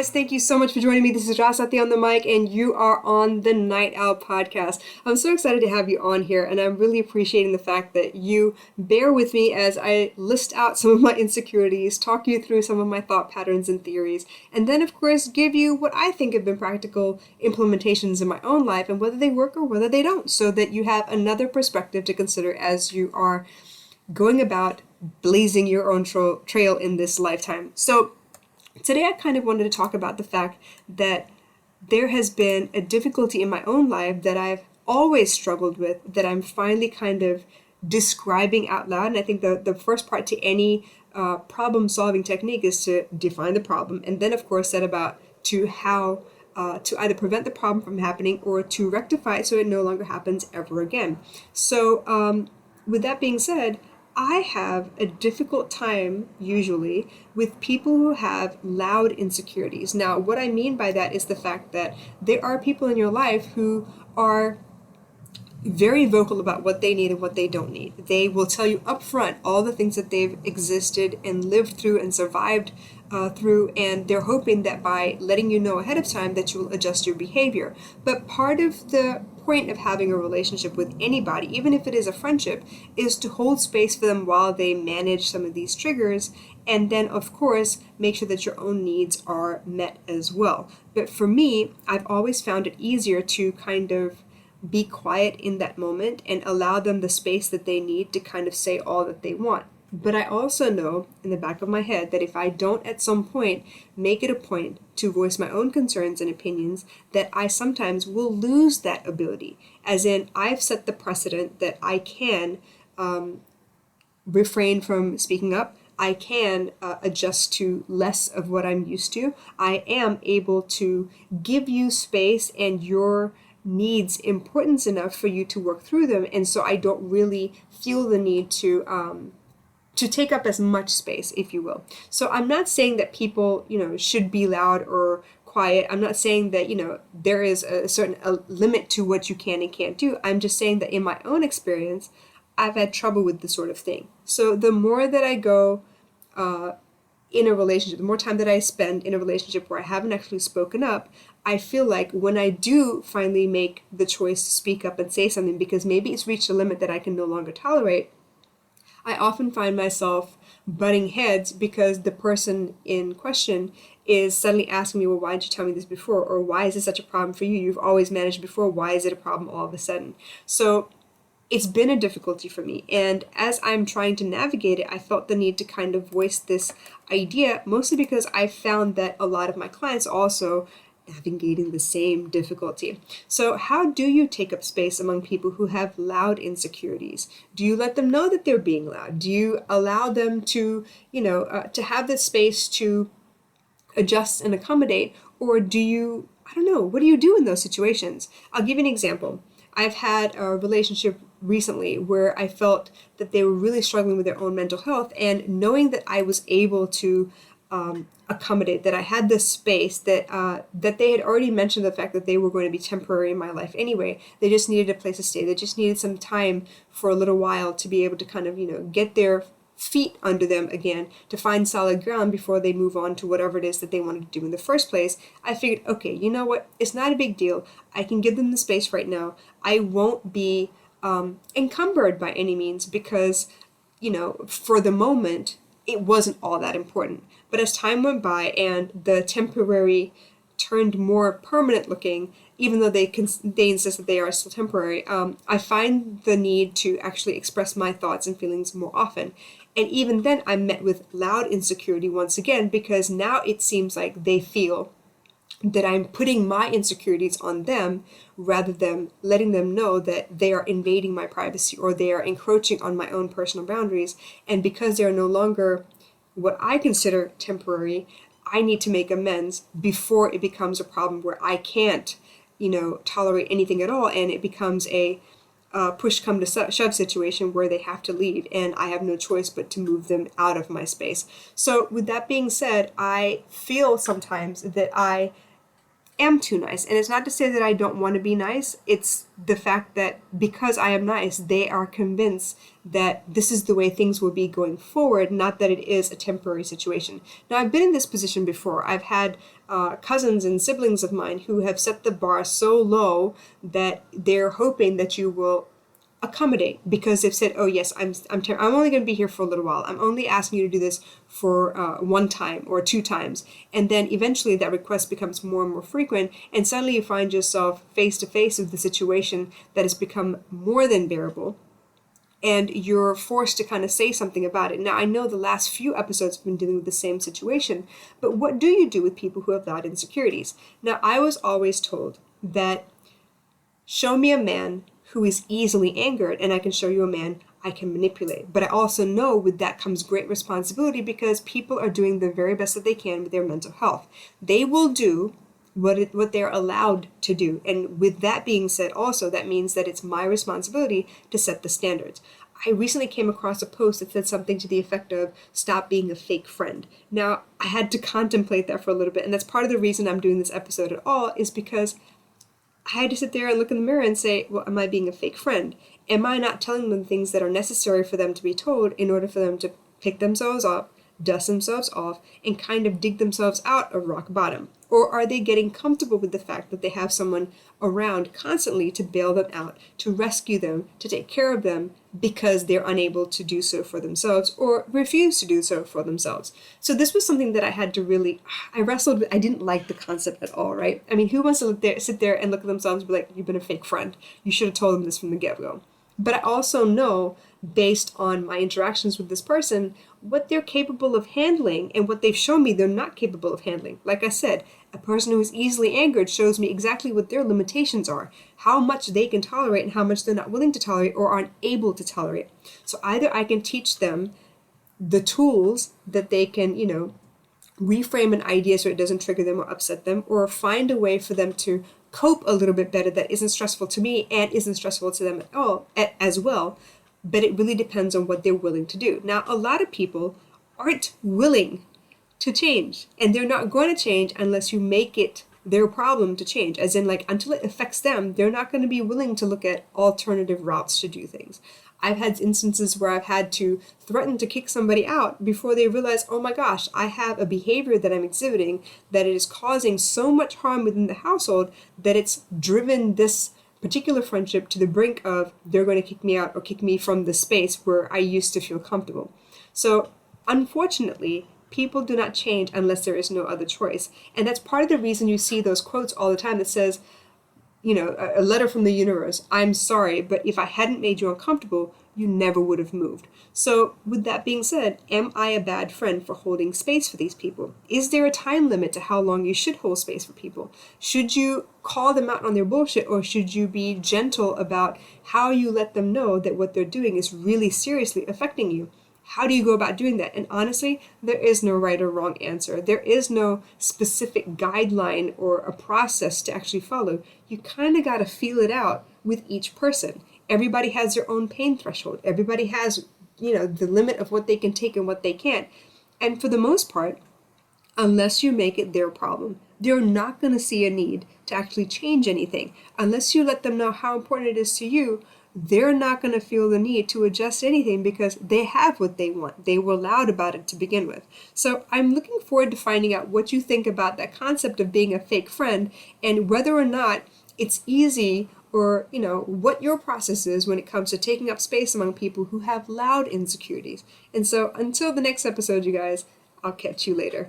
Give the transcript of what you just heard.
guys, thank you so much for joining me. This is Rasati on the mic, and you are on the Night Owl podcast. I'm so excited to have you on here, and I'm really appreciating the fact that you bear with me as I list out some of my insecurities, talk you through some of my thought patterns and theories, and then, of course, give you what I think have been practical implementations in my own life and whether they work or whether they don't, so that you have another perspective to consider as you are going about blazing your own trail in this lifetime. So, today I kind of wanted to talk about the fact that there has been a difficulty in my own life that I've always struggled with, that I'm finally kind of describing out loud. And I think the first part to any problem-solving technique is to define the problem, and then, of course, set about to how to either prevent the problem from happening or to rectify it so it no longer happens ever again. So with that being said, I have a difficult time, usually, with people who have loud insecurities. Now, what I mean by that is the fact that there are people in your life who are very vocal about what they need and what they don't need. They will tell you up front all the things that they've existed and lived through and survived through, and they're hoping that by letting you know ahead of time that you will adjust your behavior. But part of the point of having a relationship with anybody, even if it is a friendship, is to hold space for them while they manage some of these triggers, and then, of course, make sure that your own needs are met as well. But for me, I've always found it easier to kind of be quiet in that moment and allow them the space that they need to kind of say all that they want. But I also know in the back of my head that if I don't at some point make it a point to voice my own concerns and opinions, that I sometimes will lose that ability. As in, I've set the precedent that I can refrain from speaking up. I can adjust to less of what I'm used to. I am able to give you space and your needs importance enough for you to work through them, and so I don't really feel the need to take up as much space, if you will. So I'm not saying that people, should be loud or quiet. I'm not saying that, there is a certain limit to what you can and can't do. I'm just saying that in my own experience, I've had trouble with this sort of thing. So the more that I go in a relationship, the more time that I spend in a relationship where I haven't actually spoken up, I feel like when I do finally make the choice to speak up and say something, because maybe it's reached a limit that I can no longer tolerate, I often find myself butting heads because the person in question is suddenly asking me, well, why didn't you tell me this before? Or why is this such a problem for you? You've always managed before. Why is it a problem all of a sudden? So it's been a difficulty for me. And as I'm trying to navigate it, I felt the need to kind of voice this idea, mostly because I found that a lot of my clients also navigating the same difficulty. So how do you take up space among people who have loud insecurities? Do you let them know that they're being loud? Do you allow them to, to have the space to adjust and accommodate? Or do you, what do you do in those situations? I'll give you an example. I've had a relationship recently where I felt that they were really struggling with their own mental health, and knowing that I was able to accommodate, that I had this space, that they had already mentioned the fact that they were going to be temporary in my life anyway. They just needed a place to stay. They just needed some time for a little while to be able to kind of, get their feet under them again, to find solid ground before they move on to whatever it is that they wanted to do in the first place. I figured, okay, you know what? It's not a big deal. I can give them the space right now. I won't be encumbered by any means because, for the moment, it wasn't all that important. But as time went by and the temporary turned more permanent looking, even though they insist that they are still temporary, I find the need to actually express my thoughts and feelings more often. And even then, I'm met with loud insecurity once again, because now it seems like they feel that I'm putting my insecurities on them rather than letting them know that they are invading my privacy or they are encroaching on my own personal boundaries. And because they are no longer what I consider temporary, I need to make amends before it becomes a problem where I can't, tolerate anything at all, and it becomes a push come to shove situation where they have to leave and I have no choice but to move them out of my space. So with that being said, I feel sometimes that I am too nice. And it's not to say that I don't want to be nice. It's the fact that because I am nice, they are convinced that this is the way things will be going forward, not that it is a temporary situation. Now, I've been in this position before. I've had cousins and siblings of mine who have set the bar so low that they're hoping that you will accommodate, because they've said, oh yes, I'm only going to be here for a little while. I'm only asking you to do this for one time or two times. And then eventually that request becomes more and more frequent. And suddenly you find yourself face to face with the situation that has become more than bearable. And you're forced to kind of say something about it. Now, I know the last few episodes have been dealing with the same situation, but what do you do with people who have loud insecurities? Now, I was always told that show me a man who is easily angered, and I can show you a man I can manipulate. But I also know with that comes great responsibility, because people are doing the very best that they can with their mental health. They will do what they're allowed to do. And with that being said, also, that means that it's my responsibility to set the standards. I recently came across a post that said something to the effect of stop being a fake friend. Now, I had to contemplate that for a little bit, and that's part of the reason I'm doing this episode at all, is because I had to sit there and look in the mirror and say, well, am I being a fake friend? Am I not telling them things that are necessary for them to be told in order for them to pick themselves up, dust themselves off, and kind of dig themselves out of rock bottom? Or are they getting comfortable with the fact that they have someone around constantly to bail them out, to rescue them, to take care of them, because they're unable to do so for themselves or refuse to do so for themselves? So this was something that I had to really, I wrestled with. I didn't like the concept at all, right? I mean, who wants to sit there and look at themselves and be like, you've been a fake friend. You should have told them this from the get-go. But I also know, based on my interactions with this person, what they're capable of handling and what they've shown me they're not capable of handling. Like I said, a person who is easily angered shows me exactly what their limitations are, how much they can tolerate and how much they're not willing to tolerate or aren't able to tolerate. So either I can teach them the tools that they can, reframe an idea so it doesn't trigger them or upset them, or find a way for them to cope a little bit better that isn't stressful to me and isn't stressful to them at all as well. But it really depends on what they're willing to do. Now, a lot of people aren't willing to change, and they're not going to change unless you make it their problem to change, as in, like, until it affects them, they're not going to be willing to look at alternative routes to do things. I've had instances where I've had to threaten to kick somebody out before they realize, oh my gosh, I have a behavior that I'm exhibiting that it is causing so much harm within the household that it's driven this particular friendship to the brink of they're going to kick me out or kick me from the space where I used to feel comfortable. So unfortunately, people do not change unless there is no other choice. And that's part of the reason you see those quotes all the time that says, a letter from the universe, I'm sorry, but if I hadn't made you uncomfortable, you never would have moved. So with that being said, am I a bad friend for holding space for these people? Is there a time limit to how long you should hold space for people? Should you call them out on their bullshit, or should you be gentle about how you let them know that what they're doing is really seriously affecting you? How do you go about doing that? And honestly, there is no right or wrong answer. There is no specific guideline or a process to actually follow. You kind of got to feel it out with each person. Everybody has their own pain threshold. Everybody has, the limit of what they can take and what they can't. And for the most part, unless you make it their problem, they're not going to see a need to actually change anything. Unless you let them know how important it is to you, they're not going to feel the need to adjust anything because they have what they want. They were loud about it to begin with. So I'm looking forward to finding out what you think about that concept of being a fake friend, and whether or not it's easy, or what your process is when it comes to taking up space among people who have loud insecurities. And so until the next episode, you guys, I'll catch you later.